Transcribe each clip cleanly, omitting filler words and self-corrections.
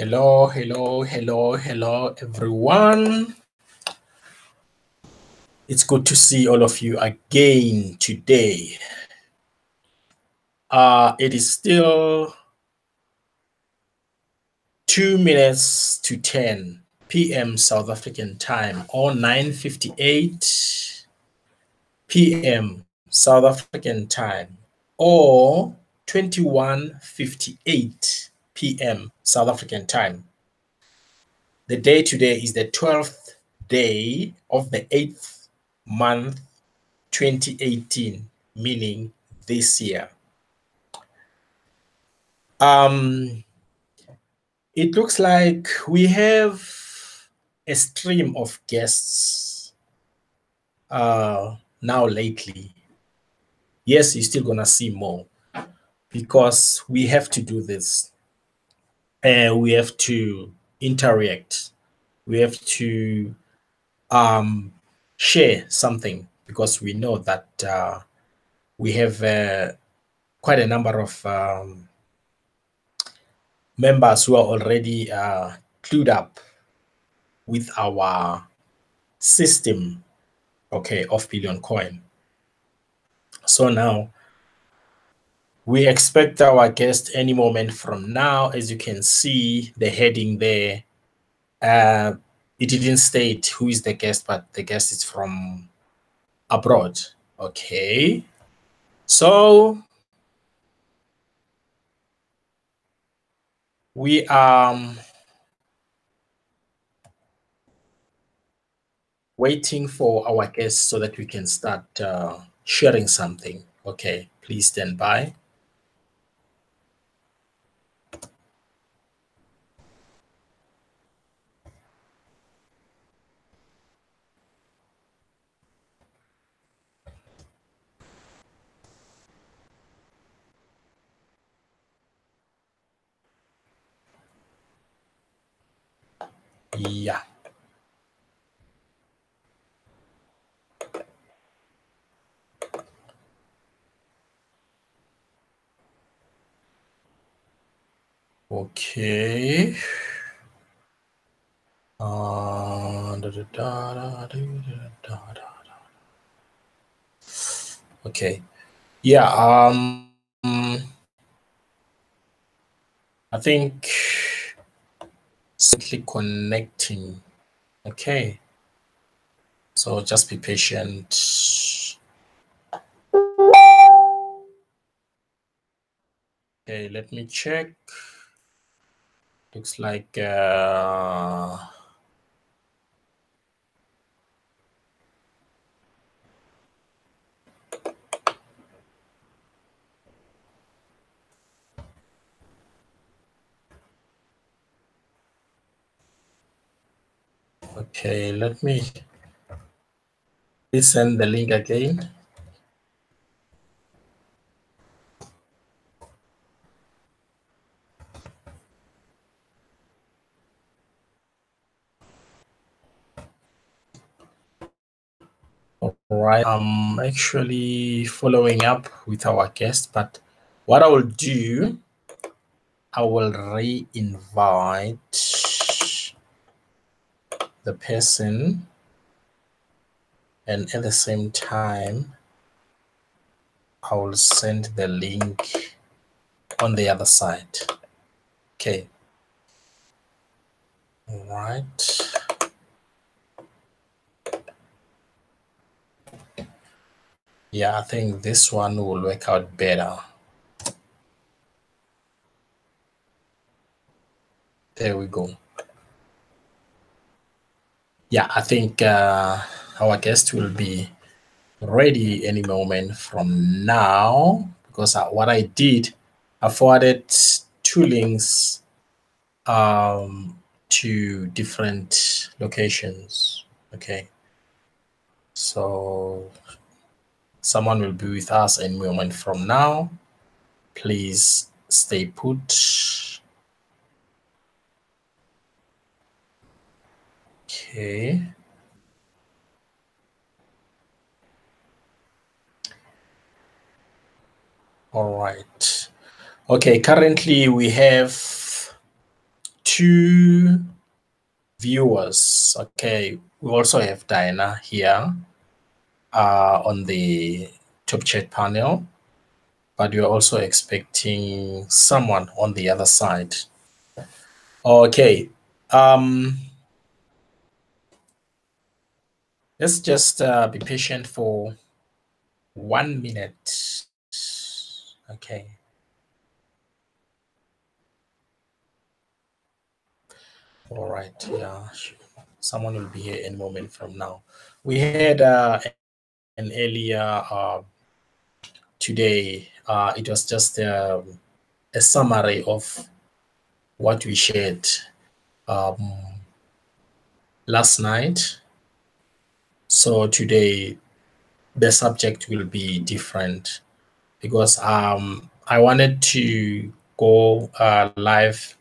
Hello, hello, hello, hello, everyone. It's good to see all of you again today. It is still 2 minutes to 10 p.m. South African time, or 9:58 p.m. South African time, or 21:58 p.m. South African time. The day today is the 12th day of the 8th month 2018, meaning this year. It looks like we have a stream of guests now lately. Yes, you're still gonna see more because we have to do this. We have to interact. We have to share something because we know that we have quite a number of members who are already clued up with our system, okay, of Billion Coin. So now we expect our guest any moment from now. As you can see, the heading there, it didn't state who is the guest, but the guest is from abroad. Okay. So we are waiting for our guests so that we can start sharing something. Okay, please stand by. Yeah. Okay. Okay. Yeah. I think simply connecting. Okay. So just be patient. Okay, let me check. Looks like okay, let me send the link again. All right, I'm actually following up with our guest, but what I will do, I will re-invite the person, and at the same time, I will send the link on the other side. Okay. All right. Yeah, I think this one will work out better. There we go. Yeah, I think our guest will be ready any moment from now because what I did, I forwarded 2 links to different locations. Okay. So someone will be with us any moment from now. Please stay put. Okay. All right. Okay, currently we have 2 viewers. Okay, we also have Diana here on the top chat panel, but we're also expecting someone on the other side. Okay. Let's just be patient for 1 minute. Okay. All right. Yeah. Someone will be here any moment from now. We had an earlier today. It was just a summary of what we shared last night. So today the subject will be different because I wanted to go live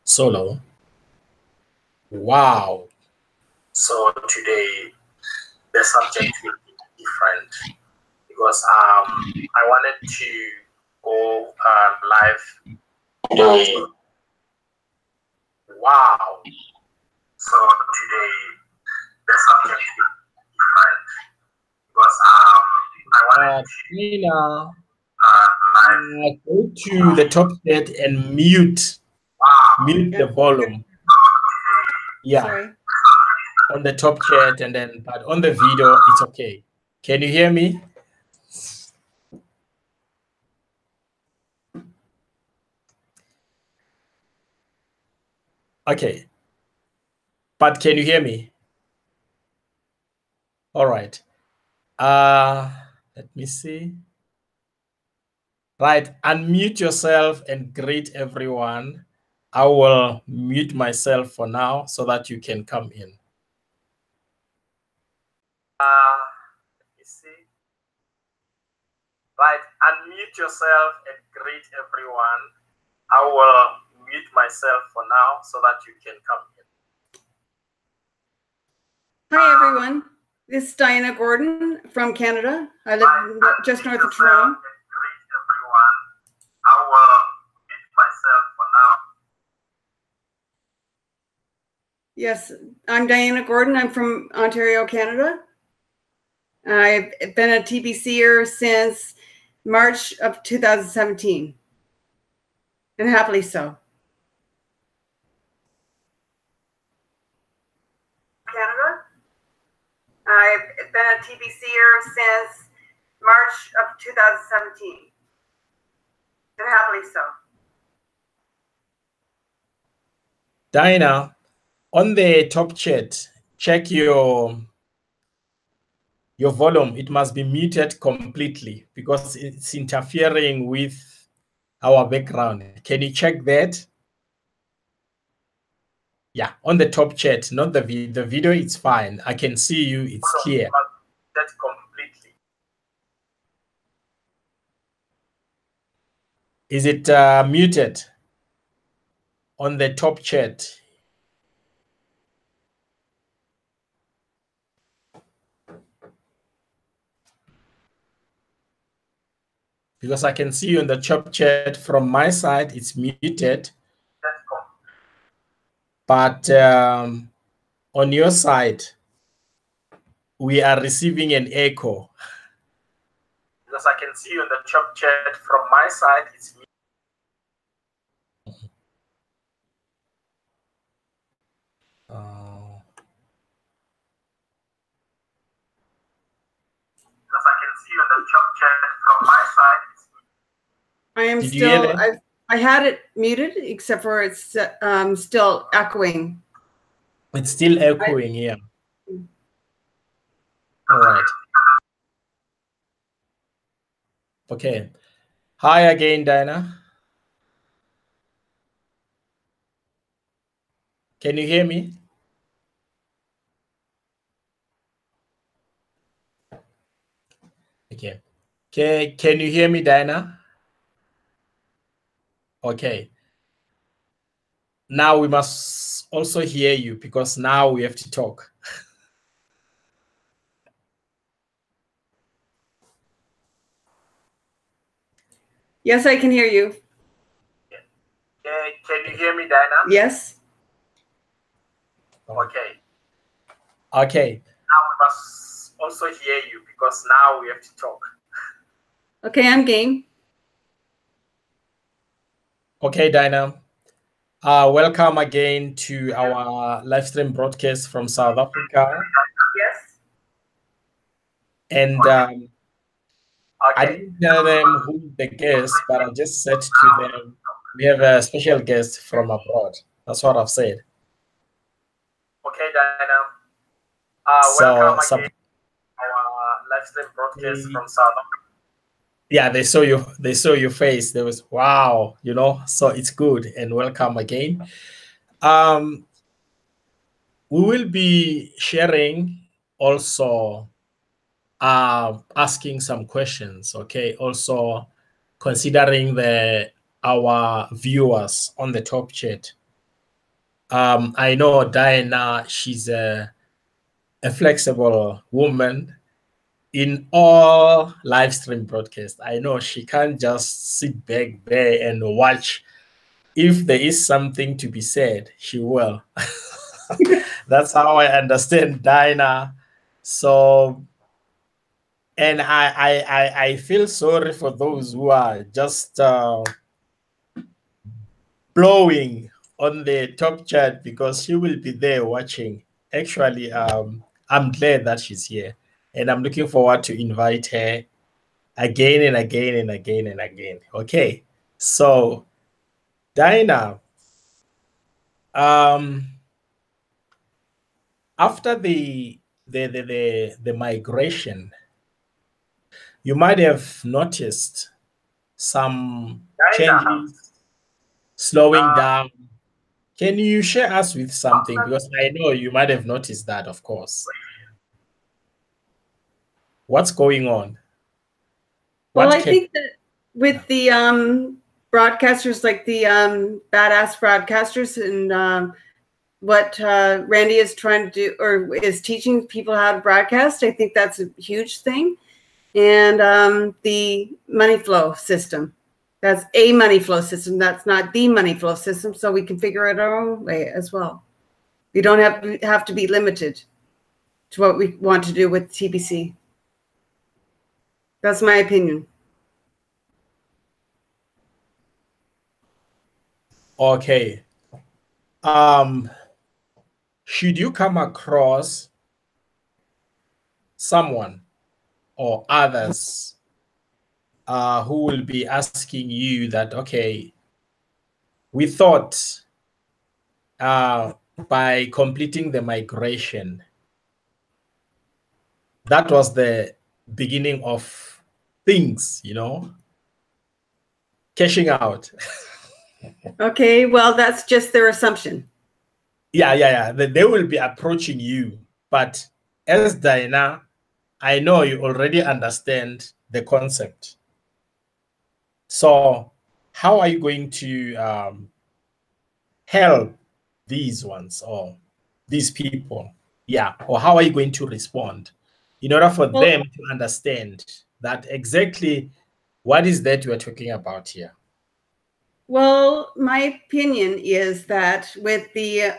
solo. Wow. So today the subject will be different because I wanted to go live today. Wow. So today the subject will be different because I wanted to go to the top chat and mute the volume. Yeah. Sorry. On the top chat, and then but on the video it's okay. Can you hear me? Okay. But can you hear me? All right. Let me see. Right, unmute yourself and greet everyone. I will mute myself for now so that you can come in. Let me see. Right, unmute yourself and greet everyone. I will mute myself for now so that you can come in. Hi, everyone. This is Diana Gordon from Canada. I live just north of Toronto. Greet everyone. I will mute myself for now. Yes, I'm Diana Gordon. I'm from Ontario, Canada. I've been a TBCer since March of 2017, and happily so. Canada. I've been a TBCer since March of 2017, and happily so. Diana, on the top chat, check your volume. It must be muted completely because it's interfering with our background. Can you check that? Yeah, on the top chat, not the video. The video, it's fine. I can see you. It's clear. That's completely. Is it muted on the top chat? Because I can see you in the top chat from my side, it's muted. But on your side, we are receiving an echo. Because I can see you in the top chat from my side, it's muted. Because I can see you in the top chat from my side, it's muted. I am still, I had it muted, except for it's still echoing. It's still echoing here. All right. Okay. Hi again, Diana. Can you hear me? Okay. Can you hear me, Diana? Okay. Now we must also hear you because now we have to talk. Yes, I can hear you. Can Can you hear me, Diana? Yes. Okay. Okay. Now we must also hear you because now we have to talk. Okay, I'm game. Okay, Dinah. Welcome again to our live stream broadcast from South Africa. Yes. And I didn't tell them who the guest, but I just said to them, we have a special guest from abroad. That's what I've said. Okay, Diana. Welcome again to our live stream broadcast from South Africa. Yeah, they saw you. They saw your face. There was wow, you know. So it's good, and welcome again. We will be sharing also asking some questions, okay? Also considering our viewers on the top chat. I know Diana, she's a flexible woman in all live stream broadcasts. I know she can't just sit back there and watch. If there is something to be said, she will. That's how I understand Diana. So, and I feel sorry for those who are just blowing on the top chat because she will be there watching. Actually, I'm glad that she's here, and I'm looking forward to invite her again and again and again and again. Okay, so Diana, after the migration, you might have noticed some changes, slowing down. Can you share us with something? Because I know you might have noticed that, of course. What's going on? Well, I think that with the broadcasters, like the badass broadcasters, and what Randy is trying to do or is teaching people how to broadcast, I think that's a huge thing. And the money flow system. That's a money flow system. That's not the money flow system. So we can figure it our own way as well. We don't have to be limited to what we want to do with TBC. That's my opinion. Okay. Should you come across someone or others who will be asking you that, okay, we thought by completing the migration, that was the beginning of things, you know, cashing out. Okay, well, that's just their assumption. Yeah. They will be approaching you. But as Diana, I know you already understand the concept. So how are you going to help these ones or these people? Yeah, or how are you going to respond in order for them to understand that exactly what is that you are talking about here? Well, my opinion is that with the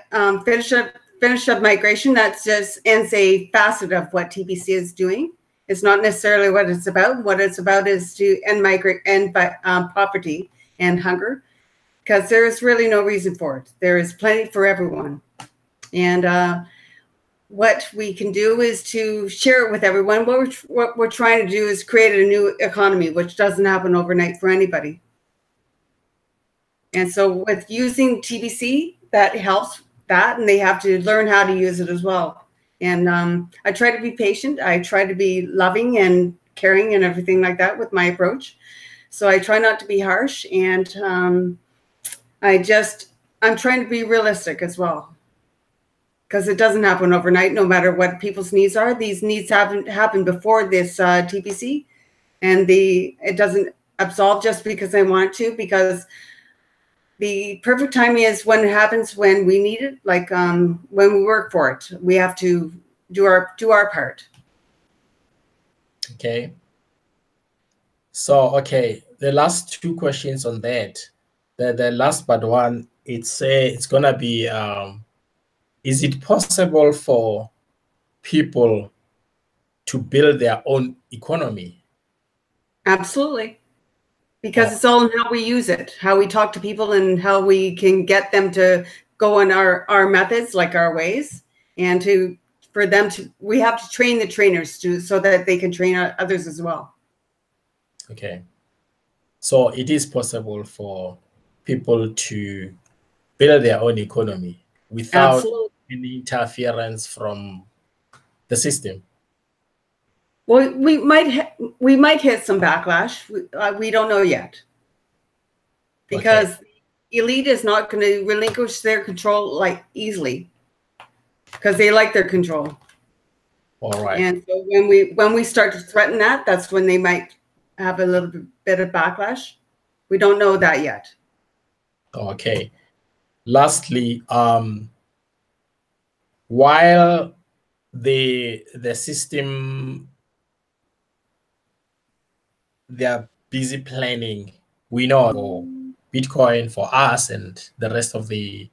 finish up migration, that's just ends a facet of what TBC is doing. It's not necessarily what it's about. What it's about is to end poverty and hunger, because there is really no reason for it. There is plenty for everyone, and what we can do is to share it with everyone. What we're trying to do is create a new economy, which doesn't happen overnight for anybody. And so with using TBC, that helps that, and they have to learn how to use it as well. And I try to be patient. I try to be loving and caring and everything like that with my approach. So I try not to be harsh, and I'm trying to be realistic as well, because it doesn't happen overnight. No matter what people's needs are, these needs haven't happened before this TBC, and it doesn't absolve just because I want to, because the perfect timing is when it happens, when we need it, like when we work for it. We have to do our part. Okay. So, okay, the last two questions on that. The last but one it's gonna be, is it possible for people to build their own economy? Absolutely. Because it's all in how we use it, how we talk to people, and how we can get them to go on our methods, like our ways, and for them to, we have to train the trainers so that they can train others as well. Okay. So it is possible for people to build their own economy without Absolutely. any interference from the system. Well, we might hit some backlash. We don't know yet, because the elite is not going to relinquish their control like easily, because they like their control. All right. And so when we start to threaten that, that's when they might have a little bit of backlash. We don't know that yet. Okay. Lastly, while the system, they're busy planning, we know, for Bitcoin, for us and the rest of the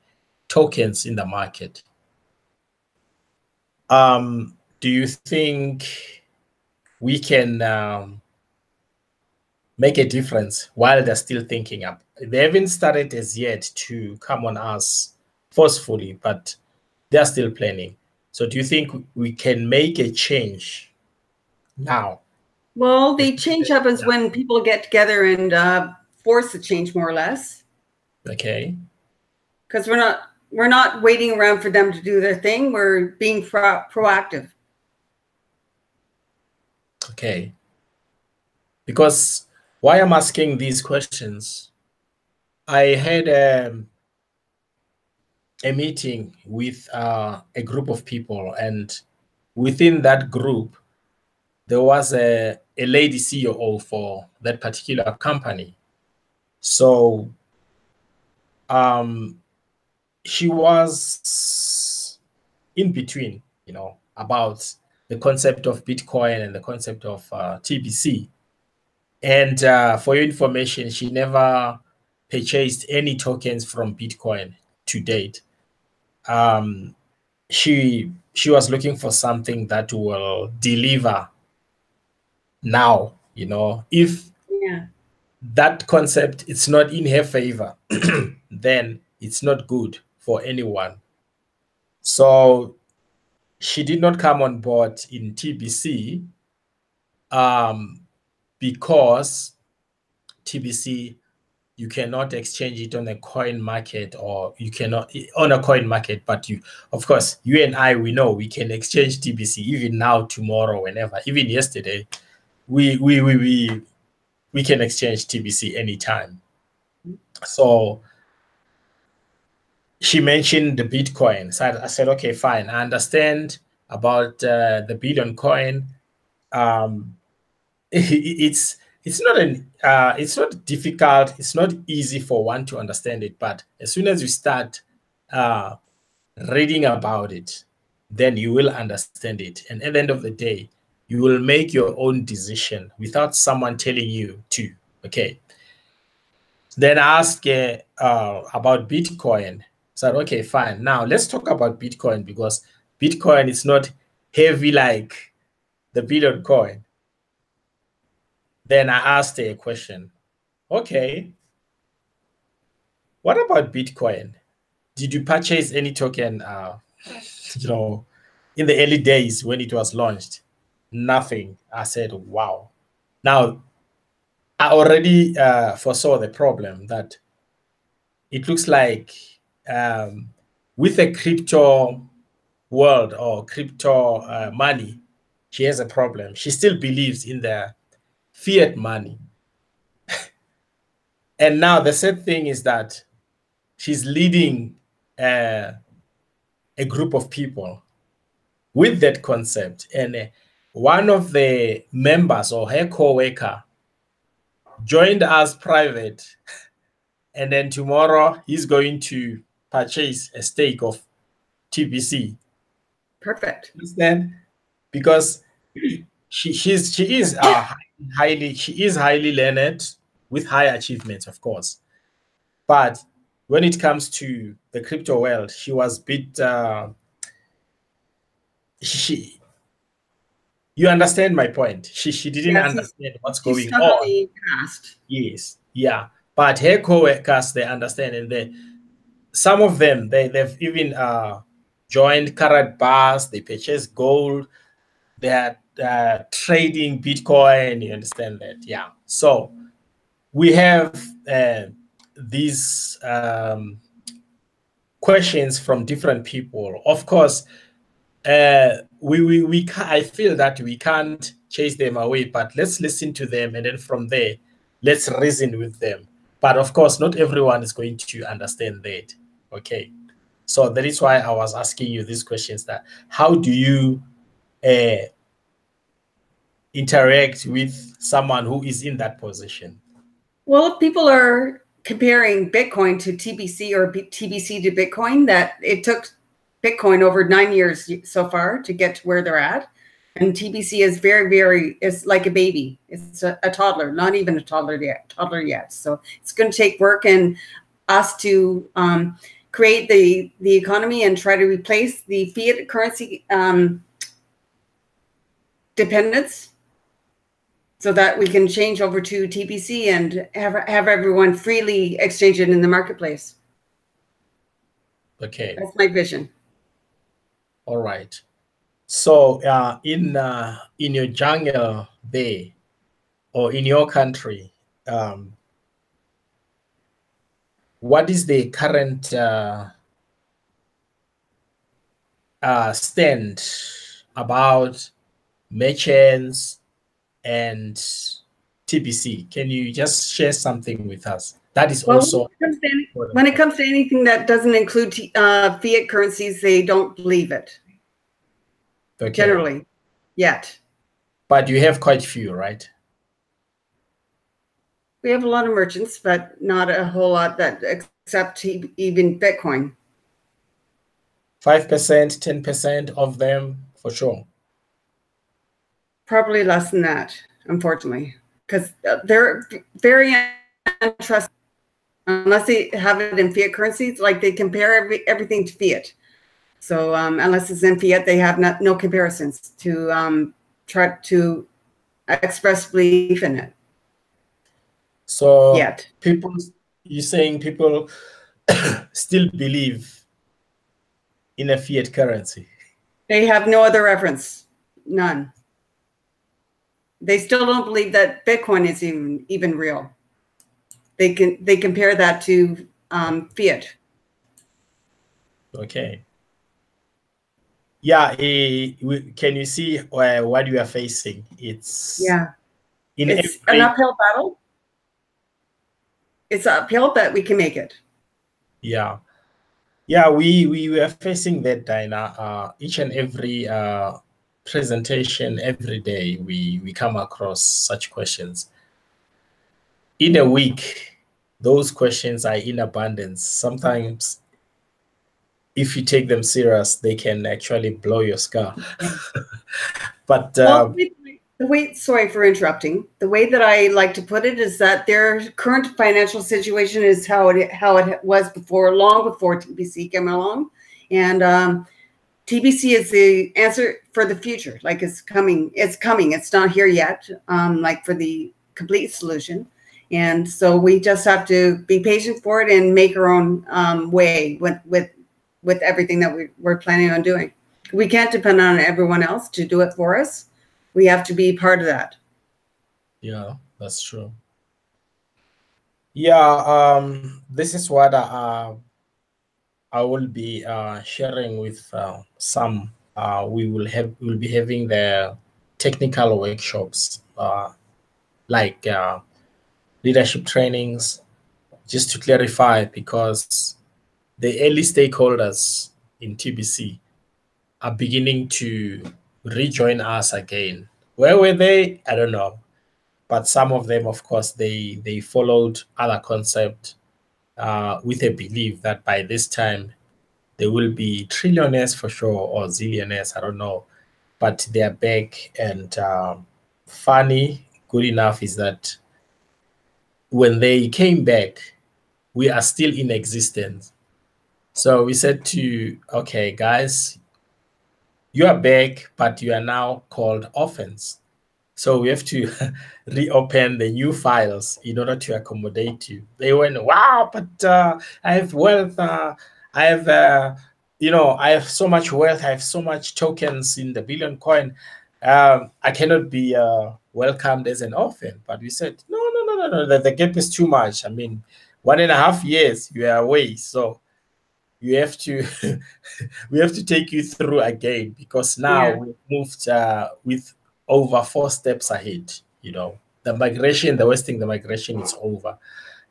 tokens in the market, do you think we can make a difference while they're still thinking up? They haven't started as yet to come on us forcefully, but they're still planning. So do you think we can make a change now? Well, the change happens when people get together and force the change, more or less. Okay. Because we're not waiting around for them to do their thing. We're being proactive. Okay. Because why I'm asking these questions, I had a meeting with a group of people, and within that group, there was a lady CEO for that particular company. So she was in between, about the concept of Bitcoin and the concept of TBC. And for your information, she never purchased any tokens from Bitcoin to date. She was looking for something that will deliver now. If that concept it's not in her favor, then it's not good for anyone. So she did not come on board in TBC because TBC, you cannot exchange it on a coin market, or you cannot on a coin market, but of course, you and I, we know we can exchange TBC even now, tomorrow, whenever, even yesterday, we can exchange TBC anytime. So she mentioned the Bitcoin. So I said, okay, fine. I understand about the Billion coin. It's not difficult. It's not easy for one to understand it. But as soon as you start reading about it, then you will understand it. And at the end of the day, you will make your own decision without someone telling you to. Okay. Then I asked about Bitcoin. So, okay, fine. Now let's talk about Bitcoin, because Bitcoin is not heavy like the Billion coin. Then I asked her a question. Okay, what about Bitcoin? Did you purchase any token, in the early days when it was launched? Nothing. I said, wow. Now, I already foresaw the problem, that it looks like with a crypto world or crypto money, she has a problem. She still believes in the fiat money. And now the sad thing is that she's leading a group of people with that concept. And one of the members, or her co-worker, joined us private. And then tomorrow he's going to purchase a stake of TBC. Perfect. Understand? Because she is highly learned, with high achievements, of course. But when it comes to the crypto world, she was a bit, you understand my point. She didn't understand what's going on. In the past. Yes, yeah. But her co-workers, they understand, and some of them, they've even joined Karat bars, they purchase gold, they are trading Bitcoin, you understand that? Yeah. So we have these questions from different people. Of course, I feel that we can't chase them away, but let's listen to them, and then from there, let's reason with them. But of course, not everyone is going to understand that. Okay. So that is why I was asking you these questions: that how do you interact with someone who is in that position? Well, if people are comparing Bitcoin to TBC or TBC to Bitcoin, that it took Bitcoin over 9 years so far to get to where they're at. And TBC is it's like a baby. It's a toddler, not even a toddler yet. So it's going to take work and us to create the economy and try to replace the fiat currency dependence, so that we can change over to TBC and have everyone freely exchange it in the marketplace. Okay. That's my vision. All right. So in your jungle there, or in your country, what is the current stand about merchants and TBC? Can you just share something with us? That is also when it comes to anything that doesn't include fiat currencies, they don't believe it. Okay. Generally, yet. But you have quite a few, right? We have a lot of merchants, but not a whole lot that accept even Bitcoin. 5%, 10% of them, for sure. Probably less than that, unfortunately, because they're very untrustworthy. Unless they have it in fiat currencies, like they compare everything to fiat. So unless it's in fiat, they have no comparisons to try to express belief in it. So you're saying people still believe in a fiat currency? They have no other reference, none. They still don't believe that Bitcoin is even real. They compare that to fiat. Okay. Yeah. Can you see what you are facing? It's an uphill battle. It's uphill, but we can make it. Yeah. Yeah, we were facing that, Dinah. Each and every presentation, every day, we come across such questions. In a week, those questions are in abundance. Sometimes, if you take them serious, they can actually blow your skull. But sorry for interrupting. The way that I like to put it is that their current financial situation is how it was before, long before TBC came along, and TBC is the answer for the future. Like it's coming. It's not here yet. Like for the complete solution, and so we just have to be patient for it and make our own way with everything that we're planning on doing. We can't depend on everyone else to do it for us. We have to be part of that. Yeah, that's true. Yeah, this is what I will be sharing with some. We'll be having the technical workshops, like leadership trainings, just to clarify, because the early stakeholders in TBC are beginning to rejoin us again. Where were they? I don't know. But some of them, of course, they followed other concept with a belief that by this time they will be trillionaires for sure, or zillionaires, I don't know. But they're back, and funny, good enough is that when they came back, we are still in existence. So we said to, okay, guys, you are back, but you are now called orphans. So we have to reopen the new files in order to accommodate you. They went, wow, but I have wealth. I have, I have so much wealth. I have so much tokens in the billion coin. I cannot be welcomed as an orphan. But we said, no. The gap is too much. I mean, 1.5 years you are away. So you have to we have to take you through again, because now we've moved with over 4 steps ahead. The wasting the migration is over,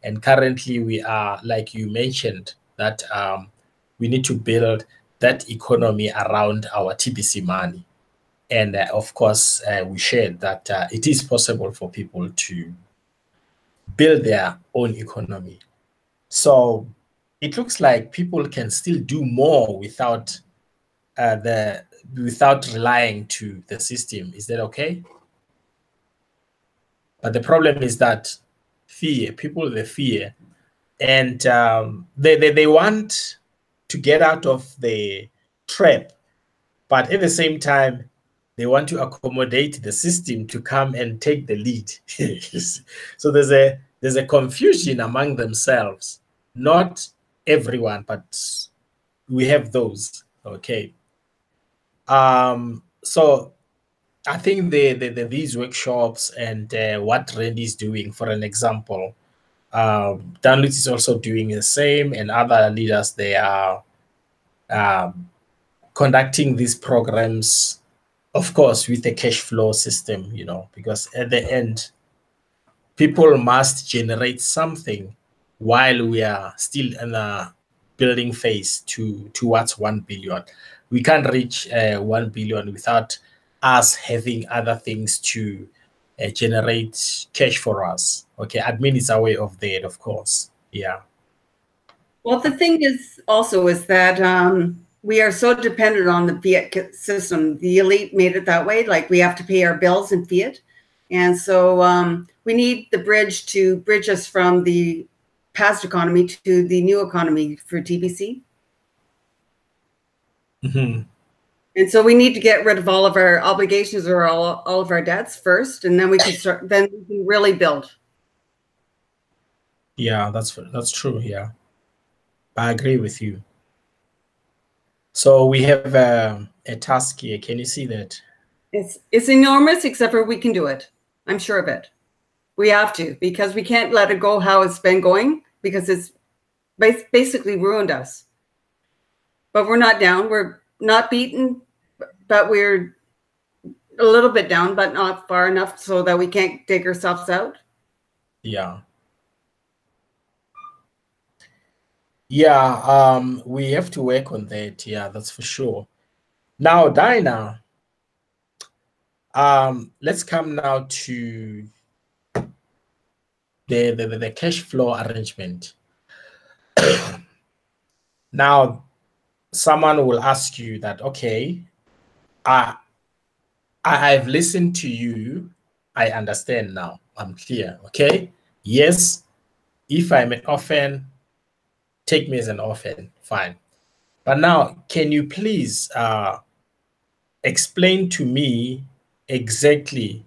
and currently we are, like you mentioned, that we need to build that economy around our TBC money. And of course, we shared that it is possible for people to build their own economy. So it looks like people can still do more without relying to the system. Is that okay? But the problem is that people fear, and they want to get out of the trap, but at the same time they want to accommodate the system to come and take the lead. So there's a confusion among themselves. Not everyone, but we have those. Okay. So I think these workshops and what Randy is doing, for an example, Downloads is also doing the same, and other leaders, they are conducting these programs, of course, with a cash flow system, because at the end, people must generate something while we are still in a building phase towards 1 billion. We can't reach 1 billion without us having other things to generate cash for us. Okay, admin is a way of that, of course. Yeah. Well, the thing is that we are so dependent on the fiat system. The elite made it that way. Like, we have to pay our bills in fiat. And so we need the bridge to bridge us from the past economy to the new economy for TBC. Mm-hmm. And so we need to get rid of all of our obligations or all of our debts first, and then we can start. Then we can really build. Yeah, that's true. Yeah, I agree with you. So we have a task here. Can you see that? It's enormous, except for we can do it. I'm sure of it. We have to, because we can't let it go how it's been going, because it's basically ruined us. But we're not down. We're not beaten, but we're a little bit down, but not far enough so that we can't dig ourselves out. Yeah. Yeah, we have to work on that. Yeah, that's for sure. Now, Dinah, let's come now to the cash flow arrangement. Now, someone will ask you that, okay, I've listened to you. I understand now. I'm clear. Okay. Yes, if I'm an orphan, take me as an orphan. Fine. But now, can you please explain to me exactly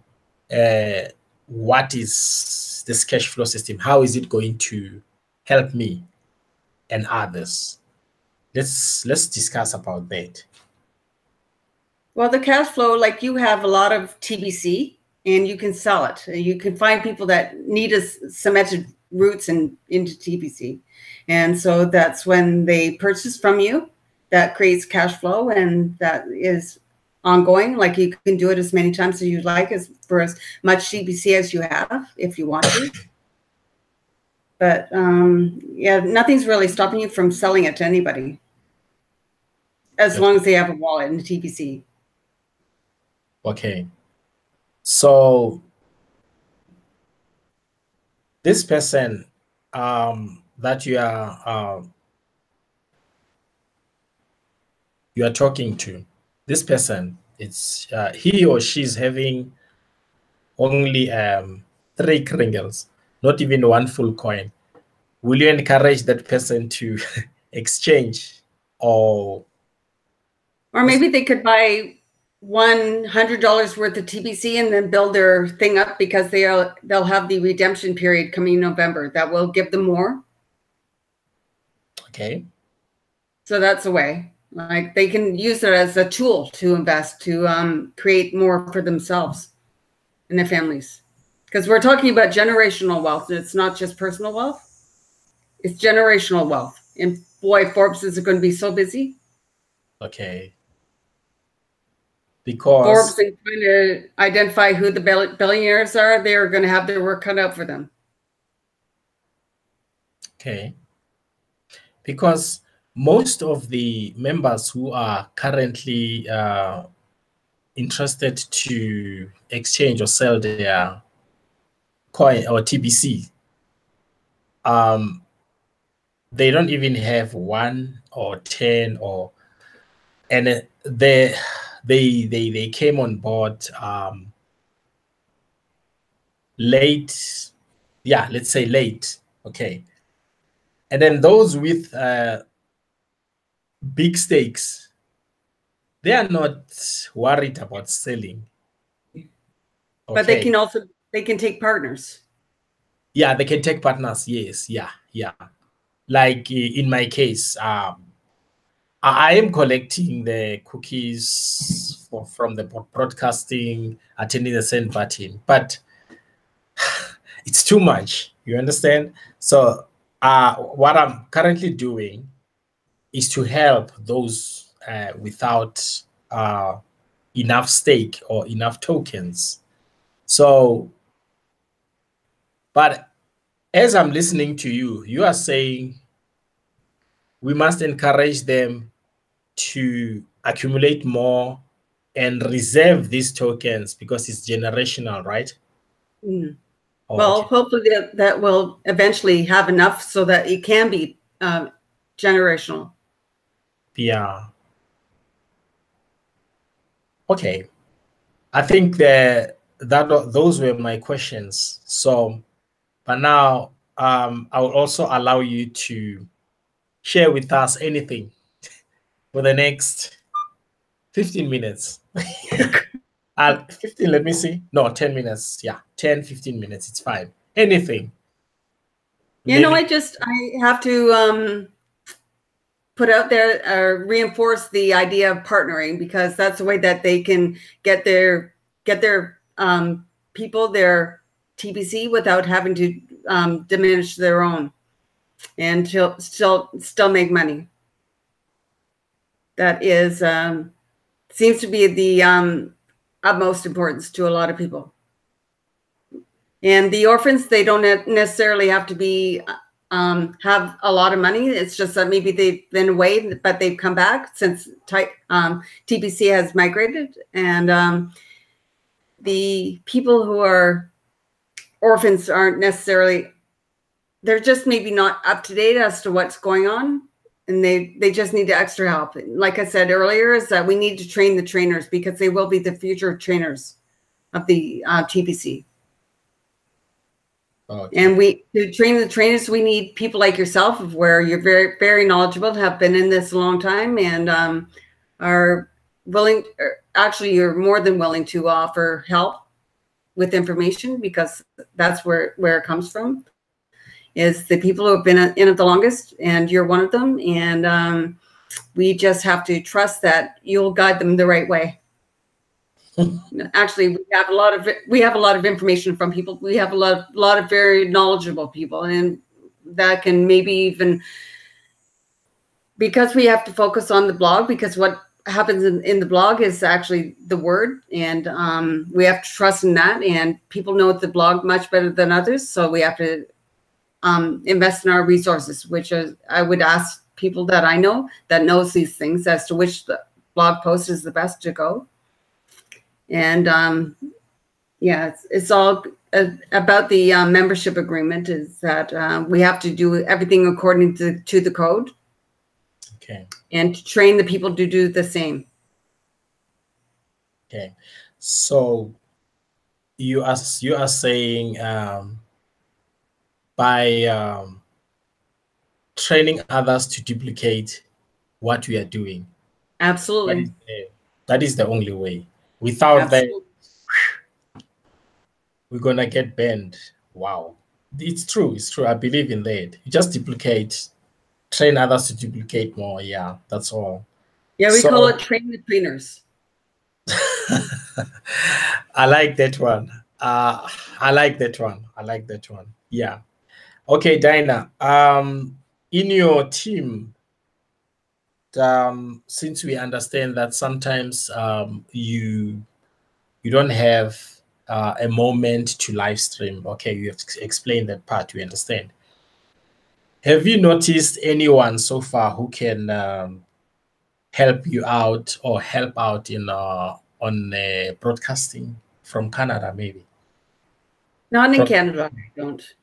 what is this cash flow system? How is it going to help me and others? Let's discuss about that. Well, the cash flow, like, you have a lot of TBC and you can sell it. You can find people that need a cemented roots into TBC. And so that's when they purchase from you. That creates cash flow, and that is ongoing. Like, you can do it as many times as you like, as for as much TBC as you have, if you want to. But yeah, nothing's really stopping you from selling it to anybody, as long as they have a wallet in the TBC. Okay. So this person that you are talking to, this person, it's he or she's having only 3 kringles, not even 1 full coin. will you encourage that person to exchange, or maybe they could buy $100 worth of TBC and then build their thing up, because they'll have the redemption period coming November that will give them more. Okay. So that's a way. Like, they can use it as a tool to invest, to create more for themselves and their families. Because we're talking about generational wealth. It's not just personal wealth. It's generational wealth. And boy, Forbes is going to be so busy. Okay. Because Forbes is trying to identify who the billionaires are. They're going to have their work cut out for them. Okay. Because most of the members who are currently interested to exchange or sell their coin or TBC, they don't even have 1 or 10, and they came on board late. Yeah, let's say late. Okay. And then those with big stakes, they are not worried about selling. Okay. But they can take partners. Yeah, they can take partners. Yes. Yeah. Like in my case, I am collecting the cookies from the broadcasting, attending the send button, but it's too much. You understand? So what I'm currently doing is to help those without enough stake or enough tokens. So, but as I'm listening to you, you are saying we must encourage them to accumulate more and reserve these tokens because it's generational, right? Mm. Oh, well, okay. Hopefully that will eventually have enough so that it can be generational. Yeah. Okay. I think those were my questions. So, but now I will also allow you to share with us anything for the next 15 minutes. 15, let me see. No, 10 minutes. Yeah, 10, 15 minutes. It's fine. Anything. You know, I have to put out there, reinforce the idea of partnering, because that's the way that they can get their people, their TBC, without having to diminish their own, and still make money. That is seems to be the utmost importance to a lot of people. And the orphans, they don't necessarily have to be have a lot of money. It's just that maybe they've been away, but they've come back since TBC has migrated. And the people who are orphans aren't necessarily, they're just maybe not up to date as to what's going on. And they just need extra help. Like I said earlier, is that we need to train the trainers, because they will be the future trainers of the TBC. Okay. And to train the trainers, we need people like yourself, where you're very, very knowledgeable, have been in this a long time, and are willing, actually you're more than willing to offer help with information, because that's where it comes from, is the people who have been in it the longest, and you're one of them. And we just have to trust that you'll guide them the right way. Actually, we have a lot of information from people. We have a lot of very knowledgeable people, and that can maybe even, because we have to focus on the blog, because what happens in the blog is actually the word, and we have to trust in that, and people know the blog much better than others, so we have to invest in our resources, which is, I would ask people that I know that knows these things as to which the blog post is the best to go. And yeah, it's all about the membership agreement, is that we have to do everything according to the code. Okay. And to train the people to do the same. Okay. So you are saying by training others to duplicate what we are doing. Absolutely. That is the only way. Without Absolutely. that, we're gonna get banned. Wow. It's true. It's true. I believe in that. You just duplicate, train others to duplicate more. Yeah, that's all. Yeah, we call it train the trainers. I like that one. I like that one. I like that one. Yeah. Okay, Dinah. In your team, since we understand that sometimes you don't have a moment to live stream. Okay, you have to explain that part. We understand. Have you noticed anyone so far who can help you out or help out in on broadcasting from Canada, maybe? Not in Canada, I don't.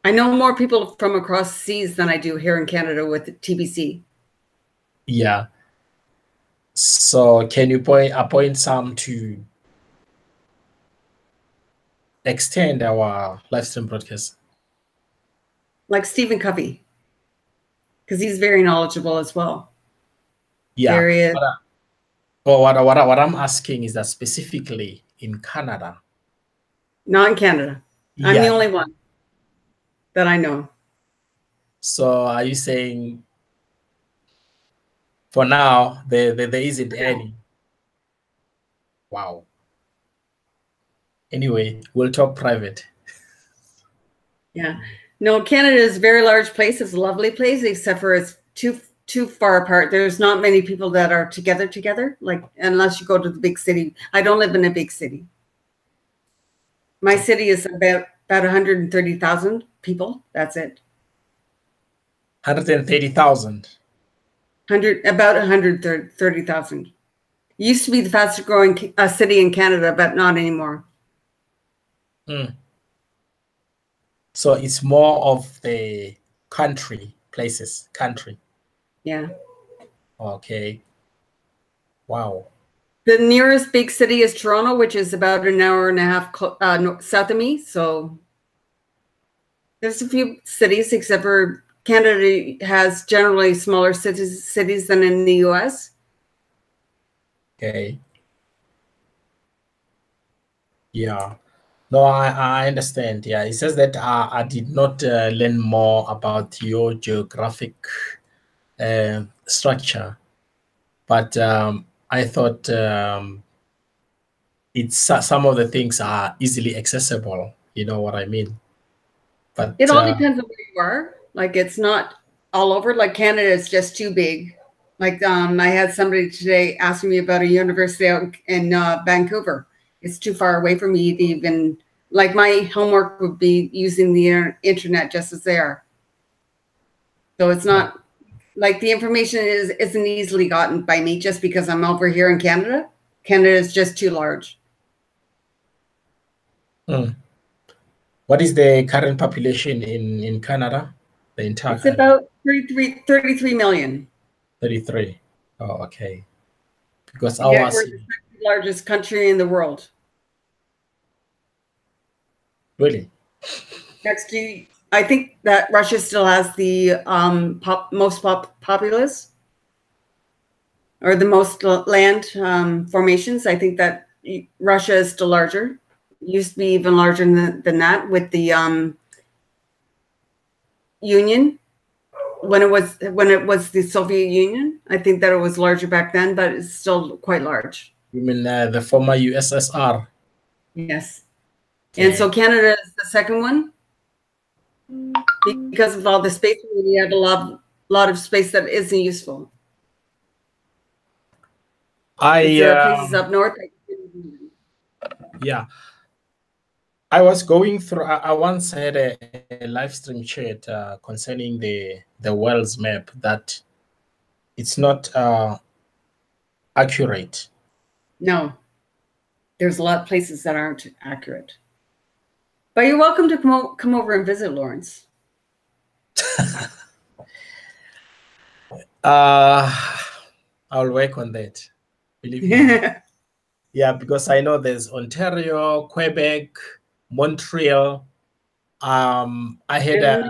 I know more people from across seas than I do here in Canada with TBC. Yeah. So can you appoint some to extend our live stream broadcast? Like Stephen Covey, because he's very knowledgeable as well. Yeah. There is. What I'm asking is that specifically in Canada. Not in Canada. Yeah. I'm the only one that I know. So are you saying for now there isn't any? Wow. Anyway, we'll talk private. Yeah. No, Canada is a very large place. It's a lovely place, except for it's too far apart. There's not many people that are together, like unless you go to the big city. I don't live in a big city. My city is about 130,000 people. That's it. 130,000. About 130,000. Used to be the fastest growing city in Canada, but not anymore. So it's more of the country. Yeah. Okay. Wow. The nearest big city is Toronto, which is about an hour and a half south of me. So there's a few cities, except for Canada has generally smaller cities than in the US. Okay. Yeah. No, I understand. Yeah, it says that I did not learn more about your geographic structure, but I thought it's some of the things are easily accessible. You know what I mean? But it all depends on where you are. Like it's not all over. Like Canada is just too big. Like I had somebody today asking me about a university out in Vancouver. It's too far away from me to even, like my homework would be using the internet just as they are. So it's not like the information isn't easily gotten by me just because I'm over here in Canada. Canada is just too large. What is the current population in Canada? The entire It's about 33 million. 33. Oh, okay. Because we're the second largest country in the world. Really? Next to, I think that Russia still has the most populace or the most land formations. I think that Russia is still larger. It used to be even larger than that with the Union. When it was the Soviet Union, I think that it was larger back then, but it's still quite large. You mean the former USSR? Yes. Okay. And so Canada is the second one because of all the space. We have a lot of space that isn't useful. There are places up north. Yeah. I was going through, I once had a live stream chat concerning the world's map that it's not accurate. No, there's a lot of places that aren't accurate. But you're welcome to come over and visit, Lawrence. I'll work on that. Believe me. Yeah, because I know there's Ontario, Quebec, Montreal. I had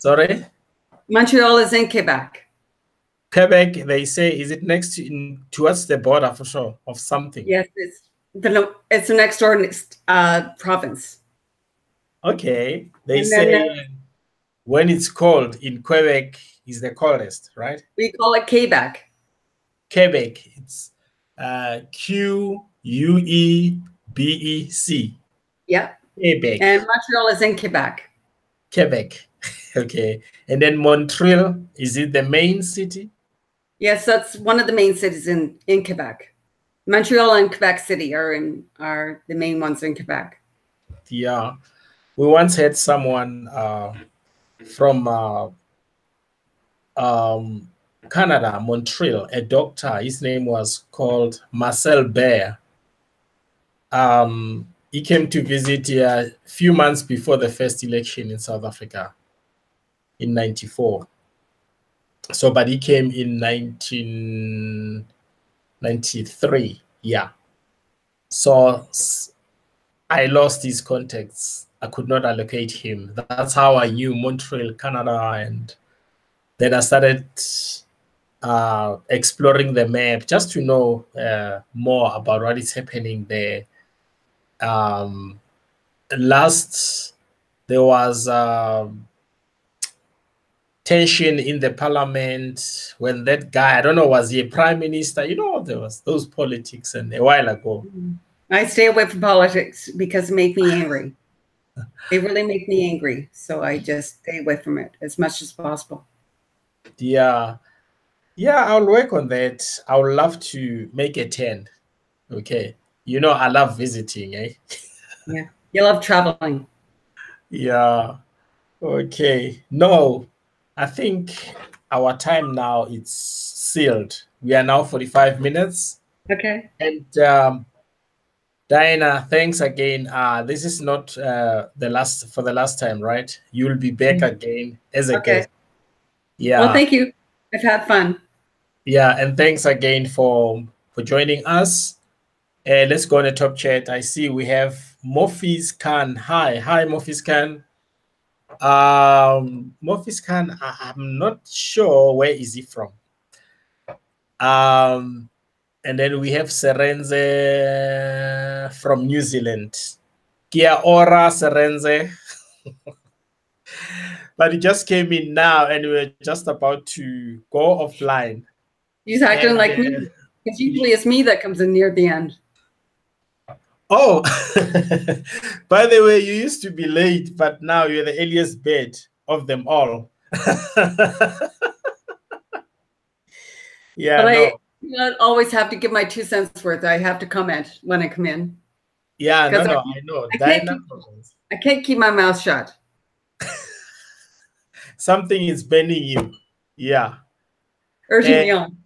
Sorry? Montreal is in Quebec. Quebec, they say, is it next towards the border for sure of something? Yes, it's the next door province. Okay. They say when it's cold in Quebec is the coldest, right? We call it Quebec. Quebec. It's Quebec. Yep. Quebec. And Montreal is in Quebec. Quebec. Okay. And then Montreal, is it the main city? Yes, that's one of the main cities in Quebec. Montreal and Quebec City are the main ones in Quebec. Yeah. We once had someone from Canada, Montreal, a doctor. His name was called Marcel Bear. He came to visit a few months before the first election in South Africa in 94. So, but he came in 1993. Yeah. So I lost his contacts. I could not allocate him. That's how I knew Montreal, Canada. And then I started exploring the map just to know more about what is happening there. Last, there was tension in the parliament when that guy, I don't know, was he a prime minister? You know, there was those politics and a while ago. I stay away from politics because it make me angry. They really make me angry. So I just stay away from it as much as possible. Yeah. Yeah, I'll work on that. I would love to make a tent. Okay. You know, I love visiting, eh? Yeah. You love traveling. Yeah. Okay. No, I think our time now is sealed. We are now 45 minutes. Okay. And Diana, thanks again. This is not the last time, right? You'll be back again as a guest. Yeah. Well, thank you. I've had fun. Yeah, and thanks again for joining us. Let's go on the top chat. I see we have Mofis Khan. Hi, Mofis Khan. Mofis Khan, I'm not sure where is he from. And then we have Serenze from New Zealand. Kia ora, Serenze. But it just came in now, and we're just about to go offline. He's acting like me. Because usually it's me that comes in near the end. Oh, by the way, you used to be late, but now you're the earliest bird of them all. Yeah, but no. I always have to give my 2 cents worth. I have to comment when I come in. Yeah, no, I know. I can't keep my mouth shut. Something is bending you. Yeah. Urging me on.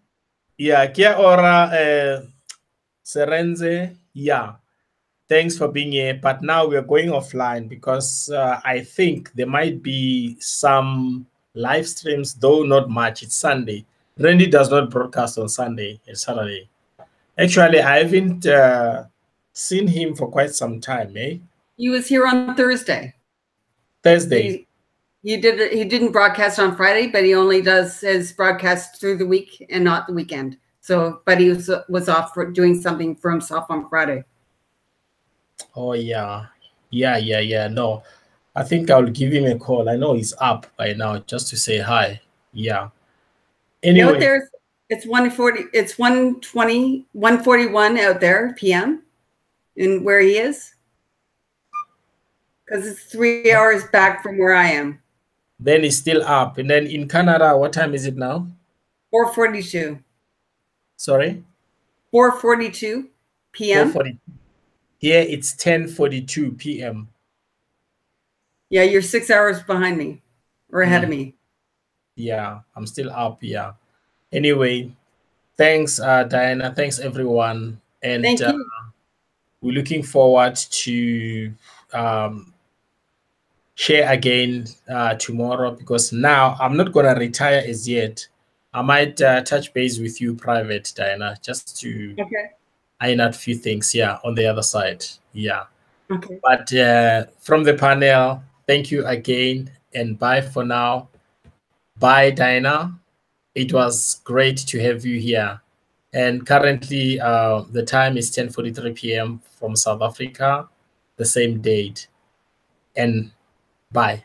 Yeah, kia ora, Serenze. Yeah. Thanks for being here. But now we're going offline because I think there might be some live streams, though not much. It's Sunday. Randy does not broadcast on Sunday. It's Saturday. Actually, I haven't seen him for quite some time, eh? He was here on Thursday. Thursday. He didn't broadcast on Friday, but he only does his broadcast through the week and not the weekend. So, but he was off for doing something for himself on Friday. Oh, yeah. No, I think I'll give him a call. I know he's up by now just to say hi. Yeah. Anyway. You know, it's 1:40, it's 1:20, 1:41 out there PM in where he is. Because it's 3 hours back from where I am. Then he's still up. And then in Canada, what time is it now? 4:42. Sorry? 4:42 PM. 4:42. Here it's 10:42 PM. Yeah, you're 6 hours behind me or ahead of me. Yeah, I'm still up. Yeah. Anyway, thanks, Diana. Thanks, everyone. And thank you. We're looking forward to share again tomorrow, because now I'm not going to retire as yet. I might touch base with you private, Diana, just to iron out a few things on the other side. Yeah. Okay. But from the panel, thank you again. and bye for now. Bye, Dinah. It was great to have you here. And currently, the time is 10:43 p.m. from South Africa, the same date. And bye.